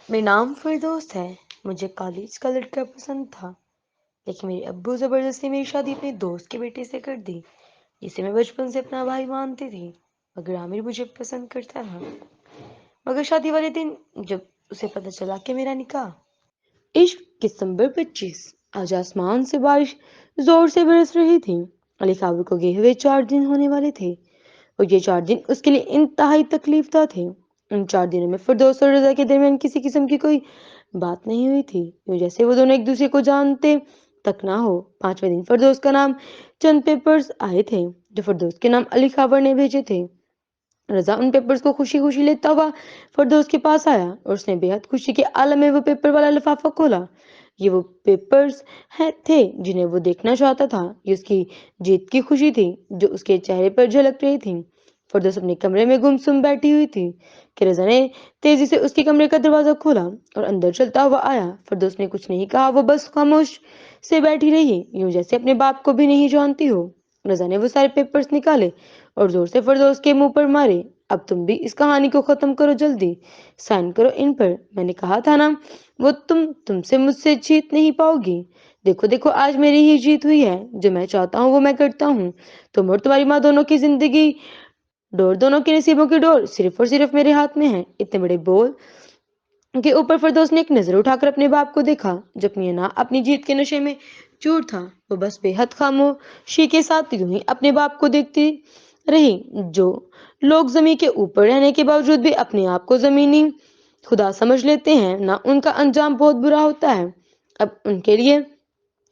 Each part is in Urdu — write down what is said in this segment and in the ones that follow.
میرا نام فردوس ہے۔ مجھے کالج کا لڑکا پسند تھا، لیکن میرے ابو زبردستی میری شادی اپنے دوست کے بیٹے سے کر دی، جسے میں بچپن سے اپنا بھائی مانتی تھی۔ مگر عامر مجھے پسند کرتا تھا، مگر شادی والے دن جب اسے پتہ چلا کہ میرا نکاح۔ عشق دسمبر 25۔ آج آسمان سے بارش زور سے برس رہی تھی۔ علی خابر کو گئے ہوئے 4 دن ہونے والے تھے، اور یہ 4 دن اس کے لیے انتہائی تکلیف دہ تھے۔ ان 4 دنوں میں فردوس اور رضا کے درمیان کسی قسم کی کوئی بات نہیں ہوئی تھی، یوں جیسے وہ دونوں ایک دوسرے کو جانتے تک نہ ہو۔ 5ویں دن فردوس کا نام چند پیپرز آئے تھے جو فردوس کے نام علی خابر نے بھیجے تھے۔ رضا ان پیپرز کو خوشی خوشی لیتا ہوا فردوس کے پاس آیا، اور اس نے بے حد خوشی کے عالم میں وہ پیپر والا لفافہ کھولا۔ یہ وہ پیپرز تھے جنہیں وہ دیکھنا چاہتا تھا۔ یہ اس کی جیت کی خوشی تھی جو اس کے چہرے پر جھلک رہی تھی۔ فردوس اپنے کمرے میں گم سم بیٹھی ہوئی تھی کہ رضا نے تیزی سے اس کے کمرے کا دروازہ کھولا اور اندر چلتا ہوا آیا۔ فردوس نے کچھ نہیں کہا، وہ بس خاموش سے بیٹھی رہی، یوں جیسے اپنے باپ کو بھی نہیں جانتی ہو۔ رضا نے وہ سارے پیپرز نکالے اور زور سے فردوس کے منہ پر مارے۔ اب تم بھی اس کہانی کو ختم کرو، جلدی سائن کرو ان پر۔ میں نے کہا تھا نا، وہ تم سے مجھ سے جیت نہیں پاؤ گی۔ دیکھو دیکھو، آج میری ہی جیت ہوئی ہے۔ جو میں چاہتا ہوں وہ میں کرتا ہوں۔ تم اور تمہاری ماں دونوں کی زندگی ڈور، دونوں کے نصیبوں کی ڈور صرف اور صرف میرے ہاتھ میں ہے۔ اتنے بڑے بول کے اوپر فردوس نے ایک نظر اٹھا کر اپنے باپ کو دیکھا جو اپنی جیت کے نشے میں چور تھا۔ وہ بس بے حد خاموشی کے ساتھ یوں ہی اپنے باپ کو دیکھتی رہی۔ جو لوگ زمین کے اوپر رہنے کے باوجود بھی اپنے آپ کو زمینی خدا سمجھ لیتے ہیں نا، ان کا انجام بہت برا ہوتا ہے۔ اب ان کے لیے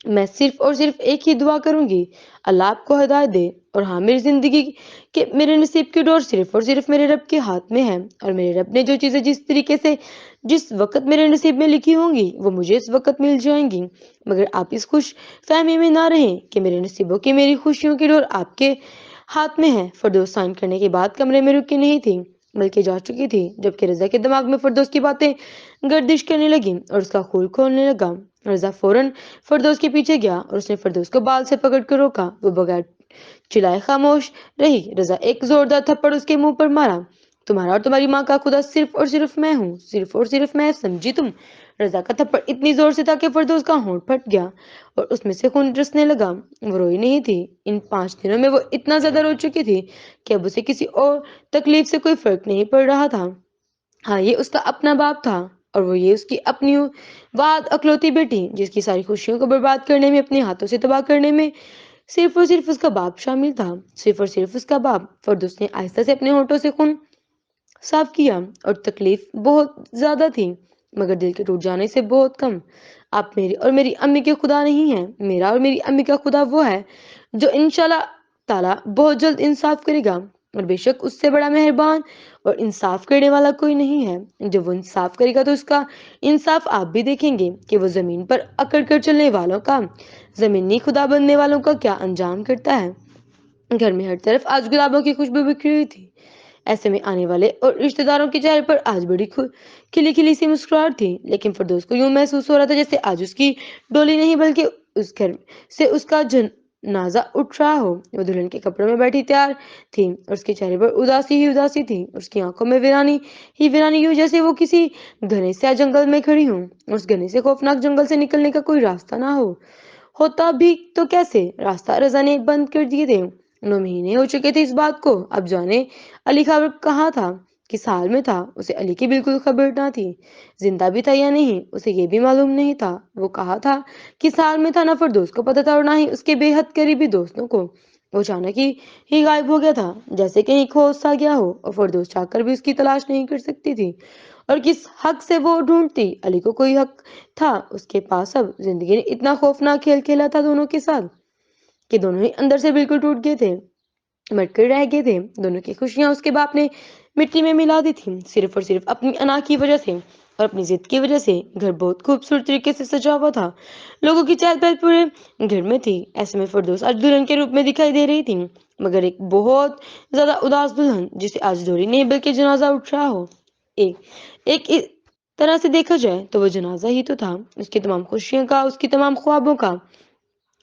میں صرف اور صرف ایک ہی دعا کروں گی، اللہ آپ کو ہدایت دے۔ اور ہاں، میری زندگی کے میرے نصیب کی ڈور صرف اور صرف میرے رب کے ہاتھ میں ہے، اور میرے رب نے جو چیزیں جس طریقے سے جس وقت میرے نصیب میں لکھی ہوں گی وہ مجھے اس وقت مل جائیں گی۔ مگر آپ اس خوش فہمی میں نہ رہیں کہ میرے نصیبوں کی، میری خوشیوں کی ڈور آپ کے ہاتھ میں ہے۔ فردوس سائن کرنے کے بعد کمرے میں رکی نہیں تھی، بلکہ جا چکی تھی، جبکہ رضا کے دماغ میں فردوس کی باتیں گردش کرنے لگی اور اس کا خول کھولنے لگا۔ رضا فوراً فردوس کے پیچھے گیا اور اس نے فردوس کو بال سے پکڑ کر روکا۔ وہ بغیر چلائے خاموش رہی۔ رضا ایک زوردار تھپڑ اس کے منہ پر مارا۔ تمہارا اور تمہاری ماں کا خدا صرف اور صرف میں ہوں، صرف اور صرف میں، سمجھی تم؟ رضا کا تھپڑ اتنی زور سے تھا کہ فردوس کا ہونٹ پھٹ گیا اور اس میں سے خون رسنے لگا۔ وہ روئی نہیں تھی، ان 5 دنوں میں وہ اتنا زیادہ رو چکی تھی کہ اب اسے کسی اور تکلیف سے کوئی فرق نہیں پڑ رہا تھا۔ ہاں، یہ اس کا اپنا باپ تھا، اور وہ یہ اس کی اپنی واد اکلوتی بیٹی، جس کی ساری خوشیوں کو برباد کرنے میں، اپنے ہاتھوں سے تباہ کرنے میں صرف اور صرف اس کا باپ شامل تھا، صرف اور صرف اس کا باپ۔ فردوس نے آہستہ سے اپنے ہونٹوں سے خون صاف کیا، اور تکلیف بہت زیادہ تھی مگر دل کے ٹوٹ جانے سے بہت کم۔ آپ میری اور میری امی کے خدا نہیں ہیں، میرا اور میری امی کا خدا وہ ہے جو انشاءاللہ تعالیٰ بہت جلد انصاف کرے گا، اور بے شک اس سے بڑا مہربان اور انصاف کرنے والا کوئی نہیں ہے۔ جب وہ انصاف کرے گا تو اس کا انصاف آپ بھی دیکھیں گے کہ وہ زمین پر اکڑ کر چلنے والوں کا، زمینی خدا بننے والوں کا کیا انجام کرتا ہے۔ گھر میں ہر طرف آج گلابوں کی خوشبو بکھری ہوئی تھی، ایسے میں آنے والے اور رشتہ داروں کے چہرے پر آج بڑی کھلی کھلی سی مسکراہٹ تھی، لیکن فردوس کو یوں محسوس ہو رہا تھا جیسے آج اس کی ڈولی نہیں بلکہ اس گھر سے اس کا جنازہ اٹھ رہا ہو۔ وہ دلہن کے کپڑوں میں بیٹھی تیار تھی اور اس کے چہرے پر اداسی ہی اداسی تھی، اور اس کی آنکھوں میں ویرانی ہی ویرانی، یوں جیسے وہ کسی گھنے سے جنگل میں کھڑی ہوں، اور اس گھنے سے خوفناک جنگل سے نکلنے کا کوئی راستہ نہ ہو۔ ہوتا بھی تو کیسے؟ راستہ رضا نے بند کر دیے تھے۔ 9 مہینے ہو چکے تھے اس بات کو۔ اب جانے علی خابر کہاں تھا، کس حال میں تھا، اسے علی کی بالکل خبر نہ تھی۔ زندہ بھی تھا یا نہیں، اسے یہ بھی معلوم نہیں تھا۔ وہ کہاں تھا، کس حال میں تھا، نہ فردوس کو پتہ تھا اور نہ ہی اس کے بے حد قریبی دوستوں کو۔ وہ اچانک ہی غائب ہو گیا تھا، جیسے کہیں کھو سا گیا ہو، اور فردوس چاہ کر بھی اس کی تلاش نہیں کر سکتی تھی۔ اور کس حق سے وہ ڈھونڈتی؟ علی کو کوئی حق تھا اس کے پاس؟ اب زندگی نے اتنا خوفناک کھیل کھیلا تھا دونوں کے ساتھ کہ دونوں ہی اندر سے بالکل ٹوٹ گئے تھے، مٹ کر رہ گئے تھے۔ دونوں کی خوشیاں اس کے باپ نے مٹی میں ملا دی تھی، صرف اور صرف اپنی انا کی وجہ سے اور اپنی ضد کی وجہ سے۔ گھر بہت خوبصورت طریقے سے سجا ہوا تھا، لوگوں کی چہل پہل پورے گھر میں تھی۔ ایسے میں فردوس آج دلہن کے روپ میں دکھائی دے رہی تھی، مگر ایک بہت زیادہ اداس دلہن، جسے آج ڈولی نہیں بلکہ جنازہ اٹھ رہا ہو۔ ایک طرح سے دیکھا جائے تو وہ جنازہ ہی تو تھا، اس کی تمام خوشیوں کا، اس کی تمام خوابوں کا،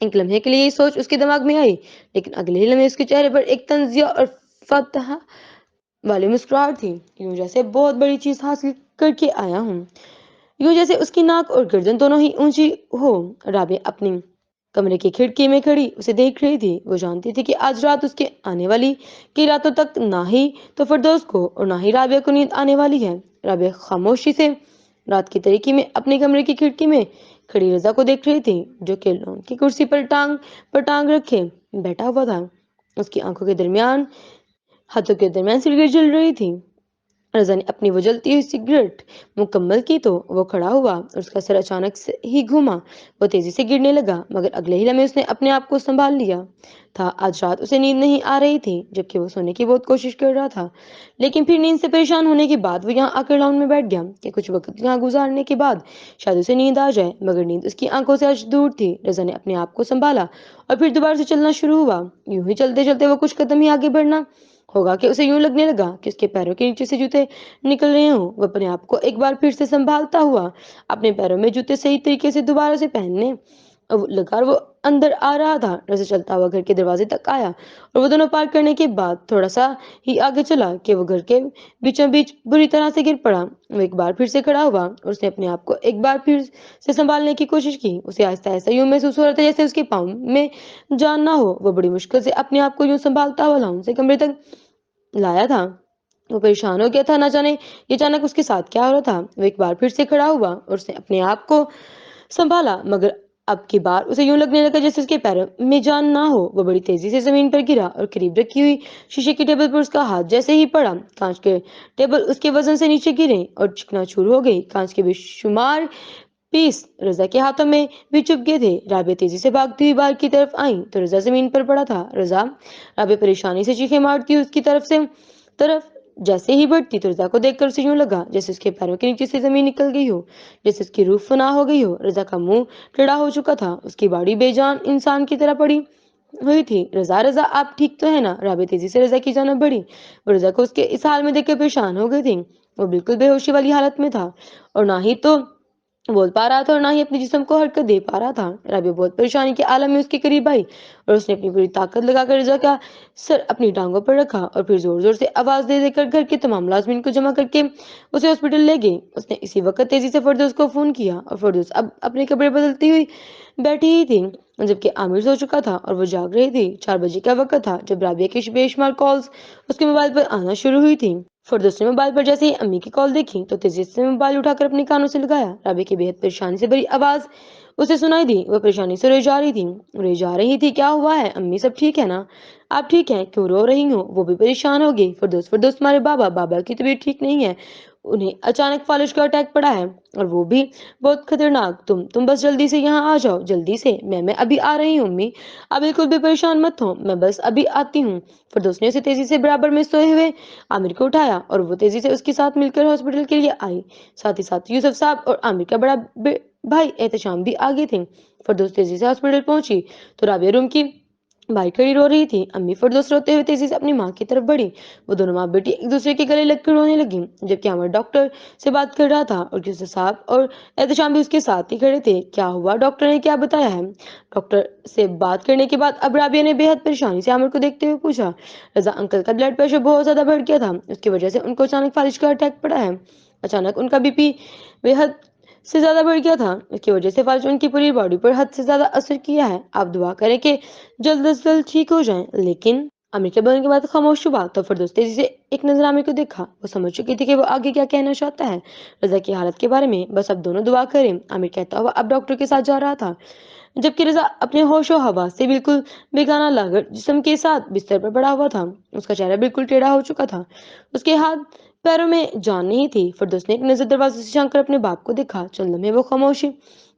ایک لمحے کے لیے یہ سوچ اس کے دماغ میں آئی، لیکن اگلے ہی لمحے اس کے چہرے پر ایک طنزیہ اور فتح والی مسکراہٹ تھی، یوں جیسے بہت بڑی چیز حاصل کر کے آیا ہوں، یوں جیسے اس کی ناک اور گردن دونوں ہی اونچی ہو۔ رابعہ اپنی کمرے کی کھڑکی میں کھڑی اسے دیکھ رہی تھی۔ وہ جانتی تھی کہ آج رات اس کے آنے والی کی راتوں تک نہ ہی تو فردوس کو اور نہ ہی رابعہ کو نیند آنے والی ہے۔ رابعہ خاموشی سے رات کی تاریکی میں اپنے کمرے کی کھڑکی میں کھڑی رضا کو دیکھ رہی تھی، جو کہ لون کی کرسی پر ٹانگ رکھے بیٹھا ہوا تھا۔ اس کی آنکھوں کے درمیان ہاتھوں کے درمیان سگریٹ جل رہی تھی۔ رضا نے اپنی وہ جلتی ہوئی سگریٹ مکمل کی تو وہ کھڑا ہوا اور اس کا سر اچانک سے ہی گھوما۔ وہ تیزی سے گرنے لگا، مگر اگلے ہی لمحے اس نے اپنے آپ کو سنبھال لیا تھا۔ آج رات اسے نیند نہیں آ رہی تھی، جبکہ وہ سونے کی بہت کوشش کر رہا تھا، لیکن پھر نیند سے پریشان ہونے کے بعد وہ یہاں آ کر لاؤن میں بیٹھ گیا کہ کچھ وقت یہاں گزارنے کے بعد شاید اسے نیند آ جائے، مگر نیند اس کی آنکھوں سے آج دور تھی۔ رضا نے اپنے آپ کو سنبھالا اور پھر دوبارہ سے چلنا شروع ہوا۔ یوں ہی چلتے چلتے وہ کچھ قدم ہی آگے بڑھنا ہوگا کہ اسے یوں لگنے لگا کہ اس کے پیروں کے نیچے سے جوتے نکل رہے ہوں۔ وہ اپنے آپ کو ایک بار پھر سے سنبھالتا ہوا اپنے پیروں میں جوتے صحیح طریقے سے دوبارہ سے پہننے لگا اور وہ اندر آ رہا تھا۔ رضا چلتا ہوا گھر کے دروازے تک آیا اور وہ دونوں پار کرنے کے بعد تھوڑا سا ہی آگے چلا کہ وہ گھر کے بیچوں بیچ بری طرح سے گر پڑا۔ وہ ایک بار پھر سے کھڑا ہوا اور اس نے اپنے آپ کو ایک بار پھر سے سنبھالنے کی کوشش کی۔ اسے آہستہ آہستہ یوں محسوس ہو رہا تھا جیسے اس کے پاؤں میں جان نہ ہو۔ وہ بڑی مشکل سے اپنے آپ کو یوں سنبھالتا ہوا لاؤن سے کمرے تک لایا تھا۔ وہ پریشان ہو گیا تھا، نہ جانے یہ اچانک اس کے ساتھ کیا ہو رہا تھا۔ وہ ایک بار پھر سے کھڑا ہوا اور اس نے اپنے آپ کو سنبھالا، مگر اب کی بار اسے یوں لگنے لگا جیسے اس کے پیروں میں جان نہ ہو۔ وہ بڑی تیزی سے زمین پر گرا اور قریب رکھی ہوئی شیشے کی ٹیبل پر اس کا ہاتھ جیسے ہی پڑا، کانچ کے ٹیبل اس کے وزن سے نیچے گرے اور چکنا چور ہو گئی۔ کانچ کے بے شمار پیس رضا کے ہاتھوں میں بھی چپ گئے تھے۔ رابعہ تیزی سے بھاگتی ہوئی باہر کی طرف آئی تو رضا زمین پر پڑا تھا۔ رابعہ پریشانی سے چیخیں مارتی ہوئی اس کی طرف جیسے ہی بڑھتی تو رضا کو دیکھ کر اسے یوں لگا جیسے اس کے پیروں کے نیچے سے زمین نکل گئی ہو، جیسے اس کی روح فنا ہو گئی ہو۔ رضا کا منہ ٹیڑھا ہو چکا تھا، اس کی باڑی بے جان انسان کی طرح پڑی ہوئی تھی۔ رضا آپ ٹھیک تو ہے نا؟ رابعہ تیزی سے رضا کی جانب بڑھی۔ وہ رضا کو اس کے اس حال میں دیکھ کر پریشان ہو گئی تھی۔ وہ بالکل بے ہوشی والی حالت میں تھا اور نہ ہی تو بول پا رہا تھا اور نہ ہی اپنے جسم کو حرکت دے پا رہا تھا۔ رابعہ بہت پریشانی کے عالم میں اس کے قریب آئی اور اس نے اپنی پوری طاقت لگا کر رضا کا سر اپنی ٹانگوں پر رکھا اور پھر زور زور سے آواز دے دے کر گھر کے تمام ملازمین کو جمع کر کے اسے ہاسپٹل لے گئی۔ اس نے اسی وقت تیزی سے فردوس کو فون کیا اور فردوس اب اپنے کپڑے بدلتی ہوئی بیٹھی ہی تھی، جبکہ عامر سو چکا تھا اور وہ جاگ رہی تھی۔ 4 بجے کا وقت تھا جب رابعہ کی بے شمار کالز اس کے موبائل پر آنا شروع ہوئی تھی۔ فردوس نے موبائل پر جیسے ہی امی کی کال دیکھی تو تیزی سے موبائل اٹھا کر اپنے کانوں سے لگایا۔ رابعہ کی بے حد پریشانی سے بھری آواز اسے سنائی دی۔ وہ پریشانی سے روئی جا رہی تھی۔ کیا ہوا ہے امی؟ سب ٹھیک ہے نا؟ آپ ٹھیک ہیں؟ کیوں رو رہی ہوں؟ وہ بھی پریشان ہوگی۔ فردوس تمہارے بابا کی طبیعت ٹھیک نہیں ہے، انہیں اچانک فالج کا اٹیک پڑا ہے اور وہ بھی بہت خطرناک۔ تم بس جلدی سے یہاں آ جاؤ، جلدی سے۔ میں ابھی آ رہی ہوں امی، آپ بالکل بھی پریشان مت ہو، میں بس ابھی آتی ہوں۔ فردوس نے اسے تیزی سے برابر میں سوئے ہوئے عامر کو اٹھایا اور وہ تیزی سے اس کے ساتھ مل کر ہاسپٹل کے لیے آئی۔ ساتھ ہی ساتھ یوسف صاحب اور عامر کا بڑا بھائی احتشام بھی آگے تھے۔ فردوس تیزی سے ہاسپٹل پہنچی تو رابعہ روم کی باہر کھڑی رو رہی تھی۔ امی فردوس روتے ہوئے تیزی سے اپنی ماں کی طرف بڑھی۔ وہ دونوں ماں بیٹی ایک دوسرے کے گلے لگ کر رونے لگی، جبکہ عامر ڈاکٹر سے بات کر رہا تھا اور یوسف صاحب اور احتشام بھی اس کے ساتھ ہی کھڑے تھے۔ کیا ہوا؟ ڈاکٹر نے کیا بتایا ہے؟ ڈاکٹر سے بات کرنے کے بعد اب رابعہ نے بے حد پریشانی سے عامر کو دیکھتے ہوئے پوچھا۔ رضا انکل کا بلڈ پریشر بہت زیادہ بڑھ گیا تھا، اس کی وجہ سے ان کو اچانک فالج کا اٹیک پڑا ہے۔ اچانک ان کا بی پی بے حد سے زیادہ بڑھ گیا تھا، اس کی وجہ سے فالج ان کی پوری باڈی پر حد سے زیادہ اثر کیا ہے۔ آپ دعا کریں کہ جلد از جلد ٹھیک ہو جائیں۔ لیکن عامر کے بولنے کے بعد خاموش ہوا تو فردوس تیزی سے ایک نظر عامر کو دیکھا۔ وہ سمجھ چکی تھی کہ وہ آگے کیا کہنا چاہتا ہے رضا کی حالت کے بارے میں۔ بس اب دونوں دعا کریں، عامر کہتا ہوا اب ڈاکٹر کے ساتھ جا رہا تھا، جبکہ رضا اپنے ہوش و حواس سے بالکل بیگانہ لاغر جسم کے ساتھ بستر پر پڑا ہوا تھا۔ اس کا چہرہ بالکل ٹیڑھا ہو چکا تھا، اس کے ہاتھ پیروں میں جان نہیں تھی۔ فردوس نے ایک نظر دروازے سے جھانک کر اپنے باپ کو دیکھا۔ چند لمحے وہ خاموشی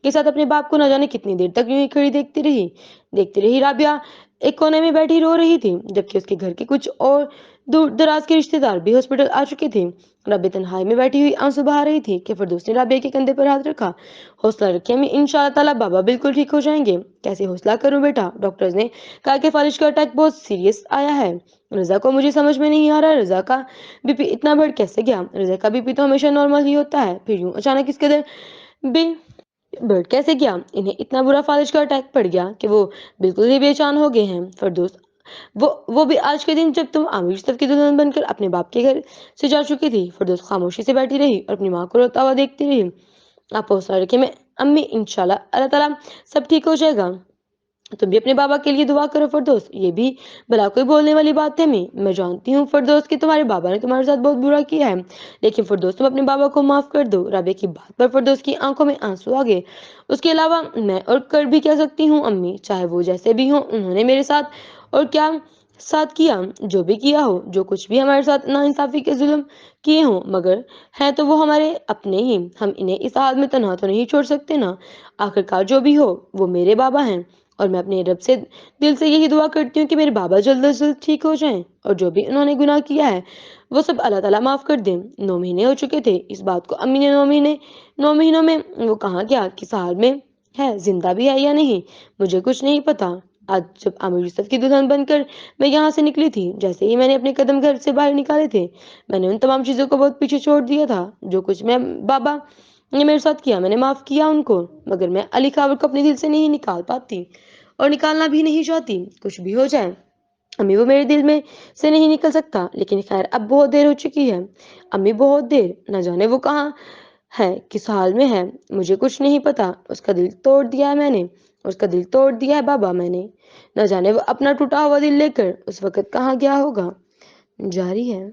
کے ساتھ اپنے باپ کو نہ جانے کتنی دیر تک یوں ہی کھڑی دیکھتی رہی۔ رابعہ ایک کونے میں بیٹھی رو رہی تھی، جبکہ اس کے گھر کے کچھ اور دور دراز کے رشتے دار بھی ہاسپٹل آ چکے تھے۔ رابعہ تنہائی میں بیٹھی ہوئی آنسو بہا رہی تھی کہ فردوس نے رابعہ کے کندھے پر ہاتھ رکھا۔ حوصلہ رکھیں امی، انشاءاللہ تعالی بابا بالکل ٹھیک ہو جائیں گے۔ کیسے حوصلہ کروں بیٹا؟ ڈاکٹرز نے کہا کہ فالج کا اٹیک بہت سیریس آیا ہے۔ رضا کو مجھے سمجھ میں نہیں آ رہا رضا کا بی پی اتنا بڑھ کیسے گیا؟ رضا کا بی پی تو ہمیشہ نارمل ہی ہوتا ہے، پھر یوں اچانک اس قدر بے برٹ کیسے کیا؟ انہیں اتنا برا فالج کا اٹیک پڑ گیا کہ وہ بالکل ہی بے جان ہو گئے ہیں فردوس۔ وہ بھی آج کے دن جب تم عامر یوسف کی دلہن بن کر اپنے باپ کے گھر سے جا چکی تھی۔ فردوس خاموشی سے بیٹھی رہی اور اپنی ماں کو روتا ہوا دیکھتی رہی۔ آپ حوصلہ رکھے میں امی، انشاءاللہ اللہ تعالیٰ سب ٹھیک ہو جائے گا۔ تم بھی اپنے بابا کے لیے دعا کرو فردوس۔ یہ بھی بھلا کوئی بولنے والی بات ہے امی؟ میں جانتی ہوں فردوس کہ تمہارے بابا نے تمہارے ساتھ بہت برا کیا ہے، لیکن فردوس تم اپنے بابا کو معاف کر دو۔ رابعہ کی بات پر فردوس کی آنکھوں میں آنسو آ گئے۔ اس کے علاوہ میں اور کر بھی کیا سکتی ہوں امی؟ چاہے وہ جیسے بھی ہوں، انہوں نے میرے ساتھ اور کیا ساتھ کیا، جو بھی کیا ہو، جو کچھ بھی ہمارے ساتھ ناانصافی کے ظلم کیے ہوں، مگر ہیں تو وہ ہمارے اپنے ہی۔ ہم انہیں اس حال میں تنہا تو نہیں چھوڑ سکتے نا۔ آخرکار جو بھی ہو وہ میرے بابا ہیں، اور میں اپنے رب سے دل سے یہی دعا کرتی ہوں کہ میرے بابا جلد از جلد ٹھیک ہو جائیں، اور جو بھی انہوں نے گناہ کیا ہے وہ سب اللہ تعالیٰ معاف کر دیں۔ 9 مہینے ہو چکے تھے اس بات کو امی نے 9 مہینوں میں وہ کہاں گیا، کس حال میں ہے، زندہ بھی ہے یا نہیں، مجھے کچھ نہیں پتا۔ آج جب عامر یوسف کی دلہن بن کر میں یہاں سے نکلی تھی، جیسے ہی میں نے اپنے قدم گھر سے باہر نکالے تھے، میں نے ان تمام چیزوں کو بہت پیچھے چھوڑ دیا تھا۔ جو کچھ میں بابا نے میرے ساتھ کیا، میں نے معاف کیا ان کو، مگر میں علی خاور کو اپنے دل سے نہیں نکال پاتی اور نکالنا بھی نہیں چاہتی۔ کچھ بھی ہو جائے امی، وہ میرے دل میں سے نہیں نکل سکتا۔ لیکن خیر، اب بہت دیر ہو چکی ہے امی، بہت دیر۔ نہ جانے وہ کہاں ہے، کس حال میں ہے، مجھے کچھ نہیں پتا۔ اس کا دل توڑ دیا ہے میں نے، اس کا دل توڑ دیا ہے بابا میں نے۔ نہ جانے وہ اپنا ٹوٹا ہوا دل لے کر اس وقت کہاں گیا ہوگا۔ جاری ہے۔